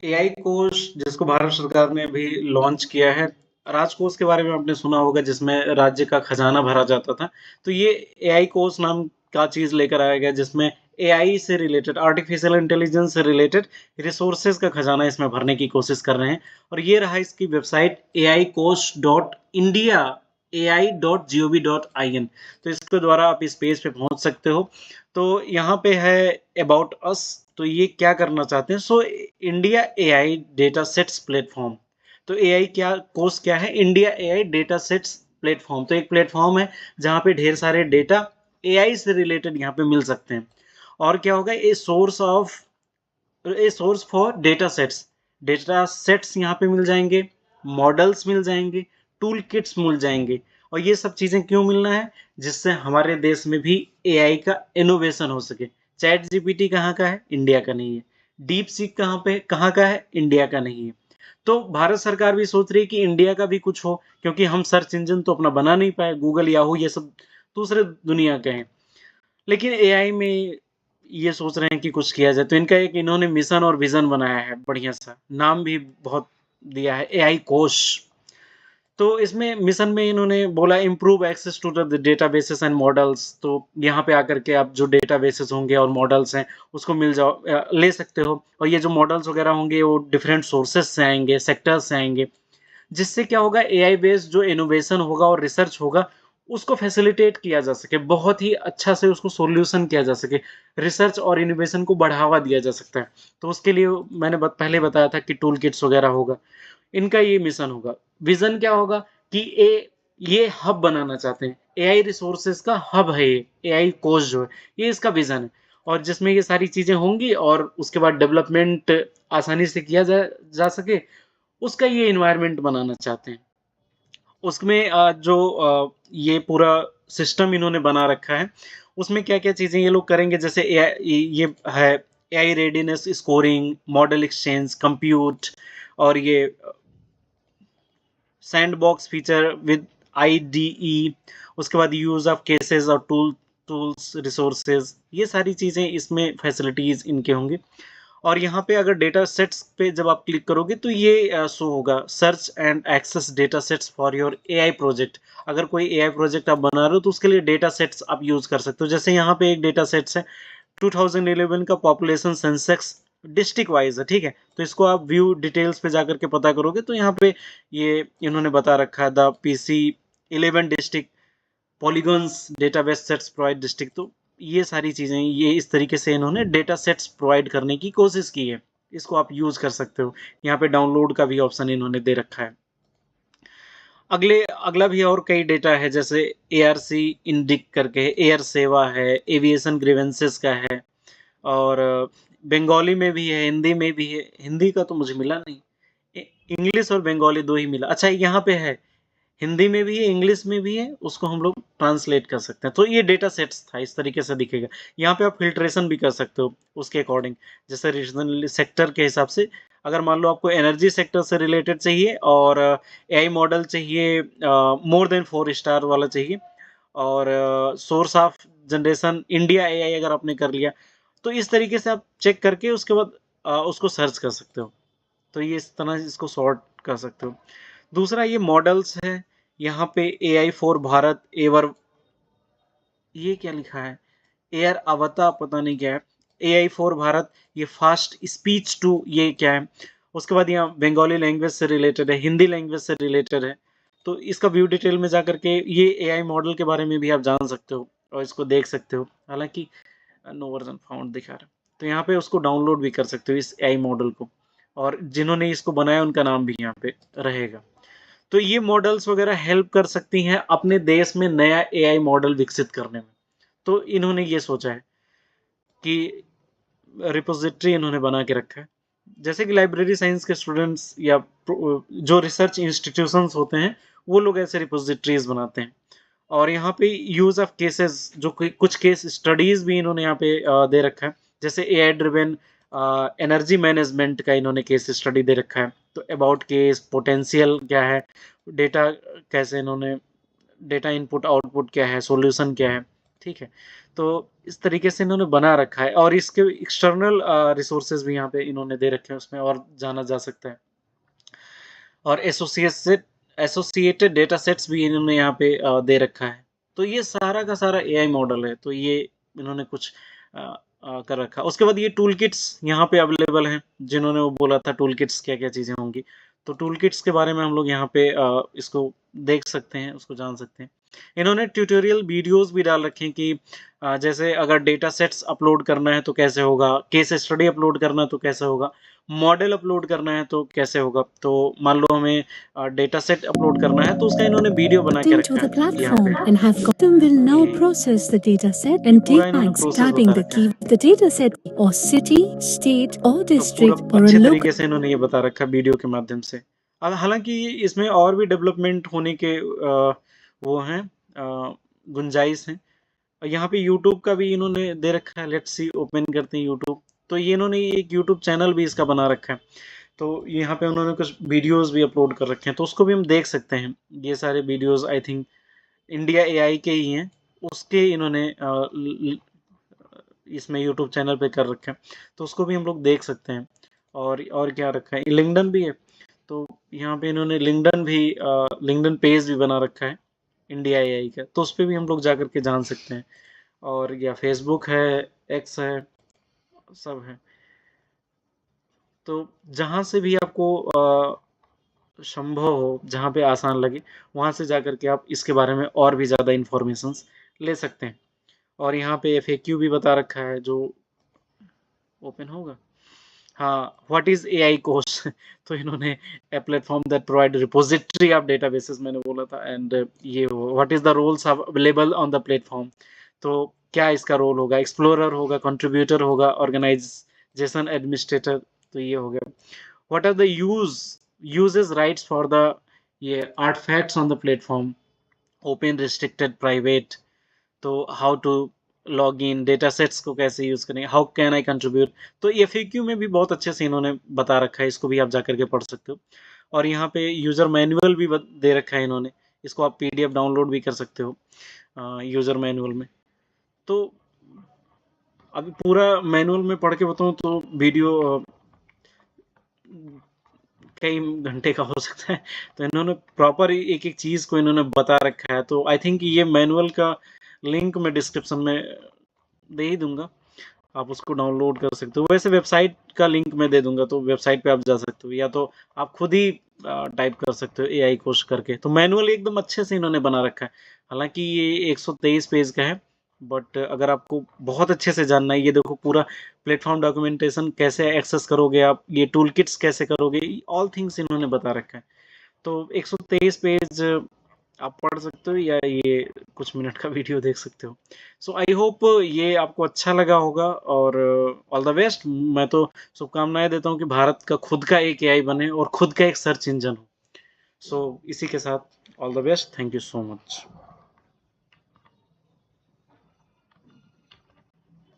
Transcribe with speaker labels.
Speaker 1: AI कोष जिसको भारत सरकार ने अभी लॉन्च किया है, राजकोष के बारे में आपने सुना होगा जिसमें राज्य का खजाना भरा जाता था। तो ये एआई कोष नाम का चीज़ लेकर आया गया जिसमें एआई से रिलेटेड, आर्टिफिशियल इंटेलिजेंस से रिलेटेड रिसोर्सेज़ का खजाना इसमें भरने की कोशिश कर रहे हैं। और ये रहा इसकी वेबसाइट aicosh.india ai.gov.in। तो इसके द्वारा आप इस पेज पे पहुँच सकते हो। तो यहाँ पे है अबाउट अस। तो ये क्या करना चाहते हैं? So India AI data sets platform. तो एआई क्या कोर्स क्या है? India AI data sets platform. तो एक प्लेटफॉर्म है जहाँ पे ढेर सारे डेटा एआई से रिलेटेड यहाँ पे मिल सकते हैं। और क्या होगा? A source for data sets यहाँ पे मिल जाएंगे, मॉडल्स मिल जाएंगे, टूल किट्स मिल जाएंगे। और ये सब चीजें क्यों मिलना है? जिससे हमारे देश में भी एआई का इनोवेशन हो सके। चैट जीपीटी कहाँ का है? इंडिया का नहीं है। डीप सीक कहाँ का है? इंडिया का नहीं है। तो भारत सरकार भी सोच रही है कि इंडिया का भी कुछ हो, क्योंकि हम सर्च इंजन तो अपना बना नहीं पाए, गूगल याहू ये सब दूसरे दुनिया के हैं। लेकिन एआई में ये सोच रहे हैं कि कुछ किया जाए। तो इनका एक इन्होंने मिशन और विजन बनाया है बढ़िया सा, नाम भी बहुत दिया है, एआई कोश। तो इसमें मिशन में इन्होंने बोला improve access to the databases and models. तो यहाँ पे आकर के आप जो डेटाबेसेस होंगे और मॉडल्स हैं उसको ले सकते हो। और ये जो मॉडल्स वगैरह होंगे वो डिफरेंट सोर्सेस से आएंगे, सेक्टर्स से आएंगे। जिससे क्या होगा? एआई बेस्ड जो इनोवेशन होगा और रिसर्च होगा उसको फैसिलिटेट किया जा सके, बहुत ही अच्छा से उसको सॉल्यूशन किया जा सके, रिसर्च और इनोवेशन को बढ़ावा दिया जा सकता है। तो उसके लिए मैंने पहले बताया था कि टूल किट्स वगैरह होगा। इनका ये मिशन होगा। विजन क्या होगा कि ये हब बनाना चाहते हैं, एआई रिसोर्सेज का हब है ये एआई कोष जो है, ये इसका विजन है। और जिसमें ये सारी चीजें होंगी और उसके बाद डेवलपमेंट आसानी से किया जा सके, उसका ये इन्वायरमेंट बनाना चाहते हैं। उसमें ये पूरा सिस्टम इन्होंने बना रखा है। उसमें क्या-क्या चीज़ें ये लोग करेंगे, जैसे ये है AI readiness scoring, model exchange, compute, और ये सैंडबॉक्स फीचर विद आईडीई। उसके बाद यूज़ ऑफ केसेस और टूल्स, रिसोर्सेज, ये सारी चीज़ें इसमें फैसिलिटीज़ इनके होंगे। और यहाँ पे अगर डेटा सेट्स पे जब आप क्लिक करोगे तो ये शो होगा search and access data sets for your AI project. अगर कोई एआई प्रोजेक्ट आप बना रहे हो तो उसके लिए डेटा सेट्स आप यूज कर सकते हो। जैसे यहाँ पे एक डेटा सेट्स है 2011 का पॉपुलेशन सेंसेक्स, डिस्ट्रिक्ट वाइज है, ठीक है। तो इसको आप व्यू डिटेल्स पे जाकर के पता करोगे तो यहाँ पे ये इन्होंने बता रखा है the PC 11 district polygons database sets provide district. तो ये सारी चीजें, ये इस तरीके से इन्होंने डेटा सेट्स प्रोवाइड करने की कोशिश की है। इसको आप यूज कर सकते हो। यहाँ पे डाउनलोड का भी ऑप्शन इन्होंने दे रखा है। अगला भी और कई डेटा है, जैसे एआरसी इंडिक करके एयर सेवा है, एविएशन ग्रीवेंसेस का है, और बंगाली में भी है, हिंदी में भी है। हिंदी का तो मुझे मिला नहीं, इंग्लिश और बंगाली दो ही मिला। अच्छा, यहाँ पे है हिंदी में भी है, इंग्लिश में भी है, उसको हम लोग ट्रांसलेट कर सकते हैं। तो ये डेटा सेट्स था, इस तरीके से दिखेगा। यहाँ पे आप फिल्ट्रेशन भी कर सकते हो उसके अकॉर्डिंग, जैसे रीजनल सेक्टर के हिसाब से। अगर मान लो आपको एनर्जी सेक्टर से रिलेटेड चाहिए और एआई मॉडल चाहिए, मोर देन 4 स्टार वाला चाहिए, और source of generation India AI अगर आपने कर लिया, तो इस तरीके से आप चेक करके उसके बाद उसको सर्च कर सकते हो। तो ये इस तरह से इसको सॉर्ट कर सकते हो। दूसरा ये मॉडल्स है, यहाँ पे एआई फॉर भारत एवर, ये क्या लिखा है? एयर अवता, पता नहीं क्या है। एआई फॉर भारत, ये फास्ट स्पीच टू, ये क्या है? उसके बाद यहाँ बंगाली लैंग्वेज से रिलेटेड है, हिंदी लैंग्वेज से रिलेटेड है। तो इसका व्यू डिटेल में जाकर के ये एआई मॉडल के बारे में भी आप जान सकते हो और इसको देख सकते हो। हालांकि नो वर्जन फाउंड दिखा रहा है, तो यहाँ पे उसको डाउनलोड भी कर सकते हो इस एआई मॉडल को, और जिन्होंने इसको बनाया उनका नाम भी यहाँ पे रहेगा। तो ये मॉडल्स वगैरह हेल्प कर सकती हैं अपने देश में नया एआई मॉडल विकसित करने में। तो इन्होंने ये सोचा है कि रिपोजिटरी इन्होंने बना के रखा है, जैसे कि लाइब्रेरी साइंस के स्टूडेंट्स या जो रिसर्च इंस्टीट्यूशंस होते हैं वो लोग ऐसे रिपोजिटरीज बनाते हैं। और यहाँ पे यूज ऑफ केसेस, जो कुछ केस स्टडीज भी इन्होंने यहाँ पे दे रखा है। जैसे एआई ड्रिवन एनर्जी मैनेजमेंट का इन्होंने केस स्टडी दे रखा है। तो अबाउट केस, पोटेंशियल क्या है, डेटा कैसे इन्होंने, डेटा इनपुट आउटपुट क्या है, सॉल्यूशन क्या है, ठीक है? तो इस तरीके से इन्होंने बना रखा है और इसके एक्सटर्नल रिसोर्सेज़ भी यहाँ पे इन्होंने दे रखे हैं, उसमें और जाना जा सकता है। और एसोसिएटेड डेटा सेट्स भी इन्होंने यहाँ पे दे रखा है। तो ये सारा का सारा एआई मॉडल है, तो ये इन्होंने कुछ कर रखा है। उसके बाद ये टूल किट्स यहाँ पे अवेलेबल हैं, जिन्होंने वो बोला था टूल किट्स क्या-क्या चीज़ें होंगी। तो टूल किट्स के बारे में हम लोग यहाँ पे इसको देख सकते हैं, उसको जान सकते हैं। इन्होंने ट्यूटोरियल वीडियोज़ भी डाल रखे हैं कि जैसे अगर डेटा सेट्स अपलोड करना है तो कैसे होगा, केस स्टडी अपलोड करना है तो कैसे होगा, मॉडल अपलोड करना है तो कैसे होगा। तो मान लो हमें डेटा सेट अपलोड करना है तो उसका इन्होंने वीडियो बना के
Speaker 2: into
Speaker 1: रखा
Speaker 2: the
Speaker 1: है यहाँ
Speaker 2: platform
Speaker 1: पे।
Speaker 2: and have got them will now
Speaker 1: ये
Speaker 2: process the data set and
Speaker 1: पूरा
Speaker 2: take
Speaker 1: इन्होंने
Speaker 2: banks
Speaker 1: प्रोसेस
Speaker 2: tapping
Speaker 1: बता
Speaker 2: the
Speaker 1: रखा
Speaker 2: key
Speaker 1: है।
Speaker 2: the data set or city, state or
Speaker 1: तो पूरा
Speaker 2: district or a
Speaker 1: अच्छे
Speaker 2: local
Speaker 1: तरीके से इन्होंने ये बता रखा है वीडियो के माध्यम से। अब हालाँकि इसमें और भी डेवलपमेंट होने के वो हैं गुंजाइश हैं। यहाँ पे यूट्यूब का भी इन्होंने दे रखा है, लेट्स सी ओपन करते हैं यूट्यूब। तो ये इन्होंने एक यूट्यूब चैनल भी इसका बना रखा है। तो यहाँ पे उन्होंने कुछ वीडियोज़ भी अपलोड कर रखे हैं, तो उसको भी हम देख सकते हैं। ये सारे videos I think India AI के ही हैं, उसके इन्होंने इसमें यूट्यूब चैनल पे कर रखे हैं, तो उसको भी हम लोग देख सकते हैं। और क्या रखा है, लिंक्डइन भी है, तो यहाँ पे इन्होंने लिंक्डइन पेज भी बना रखा है इंडिया एआई का, तो उस पे भी हम लोग जाकर के जान सकते हैं। और या फेसबुक है, एक्स है, सब है। तो जहाँ से भी आपको संभव हो, जहाँ पे आसान लगे, वहाँ से जाकर के आप इसके बारे में और भी ज़्यादा इन्फॉर्मेशंस ले सकते हैं। और यहाँ पे एफएक्यू भी बता रखा है, जो ओपन होगा। हाँ, व्हाट इज़ एआई कोर्स तो इन्होंने a platform that provide repository of databases मैंने बोला था एंड ये what is the roles available on the platform. तो क्या इसका रोल होगा, एक्सप्लोरर होगा, कंट्रीब्यूटर होगा, ऑर्गेनाइजेशन एडमिनिस्ट्रेटर, तो ये हो गया। व्हाट आर द यूजेस राइट्स फॉर द ये artifacts on the platform, open, restricted, private. तो how to log in, data sets को कैसे यूज़ करें, हाउ कैन आई कंट्रीब्यूट। तो एफएक्यू में भी बहुत अच्छे से इन्होंने बता रखा है, इसको भी आप जाकर के पढ़ सकते हो। और यहाँ पे यूज़र मैनुअल भी दे रखा है इन्होंने, इसको आप पीडीएफ डाउनलोड भी कर सकते हो यूज़र मैनुअल में। तो अभी पूरा मैनुअल में पढ़ के बताऊँ तो वीडियो कई घंटे का हो सकता है, तो इन्होंने प्रॉपर एक-एक चीज़ को इन्होंने बता रखा है। तो आई थिंक ये मैनुअल का लिंक मैं डिस्क्रिप्शन में दे ही दूँगा, आप उसको डाउनलोड कर सकते हो। वैसे वेबसाइट का लिंक मैं दे दूँगा, तो वेबसाइट पे आप जा सकते हो, या तो आप खुद ही टाइप कर सकते हो एआई कोर्स करके। तो मैनुअल एकदम अच्छे से इन्होंने बना रखा है। हालाँकि ये 123 पेज का है, बट अगर आपको बहुत अच्छे से जानना है, ये देखो पूरा प्लेटफ़ॉर्म डॉक्यूमेंटेशन कैसे एक्सेस करोगे आप, ये टूल किट्स कैसे करोगे, ऑल थिंग्स इन्होंने बता रखा है। तो 123 पेज आप पढ़ सकते हो, या ये कुछ मिनट का वीडियो देख सकते हो। सो आई होप ये आपको अच्छा लगा होगा, और ऑल द बेस्ट। मैं तो शुभकामनाएँ देता हूँ कि भारत का खुद का एक एआई बने और खुद का एक सर्च इंजन हो। सो इसी के साथ all the best. Thank you so much.